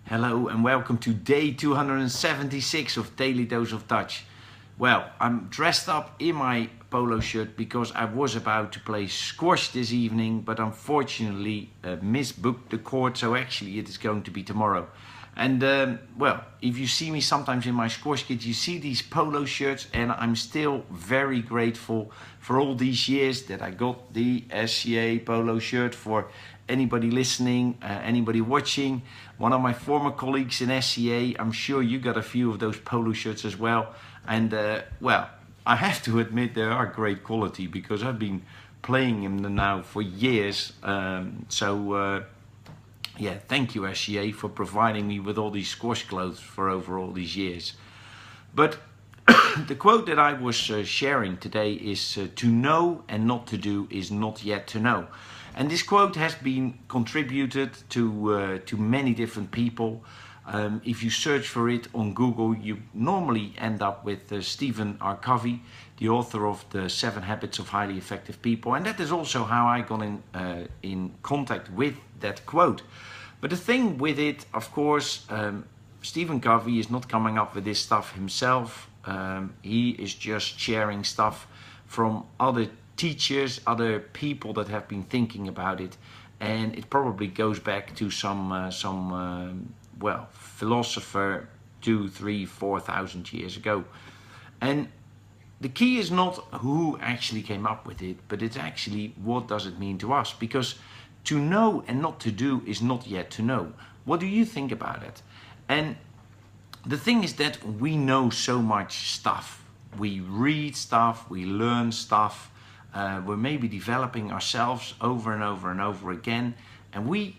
Hello and welcome to day 276 of Daily Dose of Dutch. Well, I'm dressed up in my polo shirt because I was about to play squash this evening, but unfortunately misbooked the court, so actually it is going to be tomorrow. And well, if you see me sometimes in my squash kit, you see these polo shirts, and I'm still very grateful for all these years that I got the SCA polo shirt. For anybody listening, anybody watching, one of my former colleagues in SCA, I'm sure you got a few of those polo shirts as well. And well, I have to admit they are great quality because I've been playing them now for years. Yeah, thank you SCA for providing me with all these squash clothes for over all these years. But the quote that I was sharing today is to know and not to do is not yet to know. And this quote has been contributed to many different people. If you search for it on Google, you normally end up with Stephen R. Covey, the author of the 7 Habits of Highly Effective People. And that is also how I got in contact with that quote. But the thing with it, of course, Stephen Covey is not coming up with this stuff himself. He is just sharing stuff from other teachers, other people that have been thinking about it. And it probably goes back to some well, philosopher 2,000, 3,000, 4,000 years ago. And the key is not who actually came up with it, but it's actually what does it mean to us? Because to know and not to do is not yet to know. What do you think about it? And the thing is that we know so much stuff. We read stuff, we learn stuff. We're maybe developing ourselves over and over and over again. And we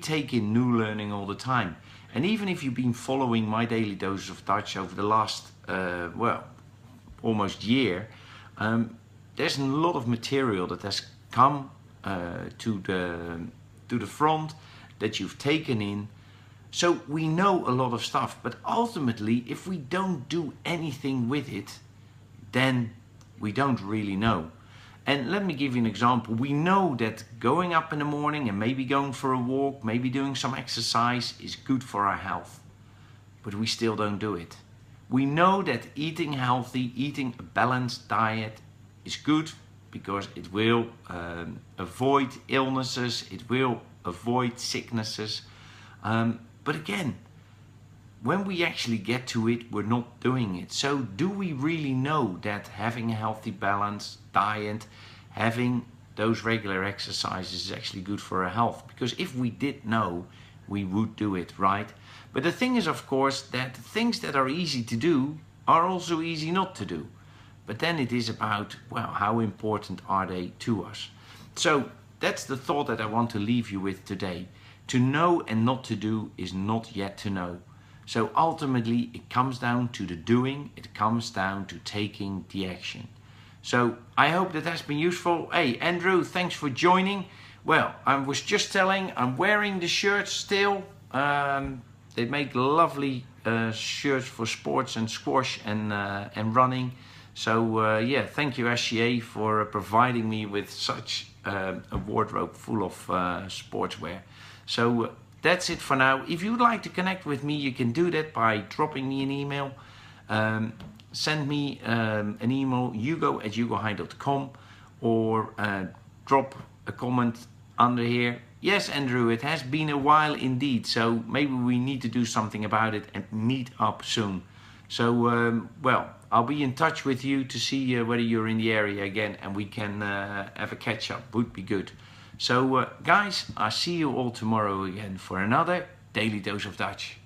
take in new learning all the time. And even if you've been following my Daily Dose of Dutch over the last, well, almost year, there's a lot of material that has come to the front that you've taken in. So we know a lot of stuff, but ultimately, if we don't do anything with it, then we don't really know. And let me give you an example. We know that going up in the morning and maybe going for a walk, maybe doing some exercise is good for our health, but we still don't do it. We know that eating healthy, eating a balanced diet is good because it will avoid illnesses, it will avoid sicknesses. But again, when we actually get to it, we're not doing it. So do we really know that having a healthy, balanced diet, having those regular exercises is actually good for our health? Because if we did know, we would do it, right? But the thing is, of course, that things that are easy to do are also easy not to do. But then it is about, well, how important are they to us? So that's the thought that I want to leave you with today. To know and not to do is not yet to know. So ultimately, it comes down to the doing. It comes down to taking the action. So I hope that has been useful. Hey, Andrew, thanks for joining. Well, I was just telling, I'm wearing the shirts still. They make lovely shirts for sports and squash and running. So yeah, thank you SCA for providing me with such a wardrobe full of sportswear. So that's it for now. If you would like to connect with me, you can do that by dropping me an email. Send me an email, hugo@hugohigh.com, or drop a comment under here. Yes, Andrew, it has been a while indeed, so maybe we need to do something about it and meet up soon. So, well, I'll be in touch with you to see whether you're in the area again, and we can have a catch up. Would be good. So, guys, I'll see you all tomorrow again for another Daily Dose of Dutch.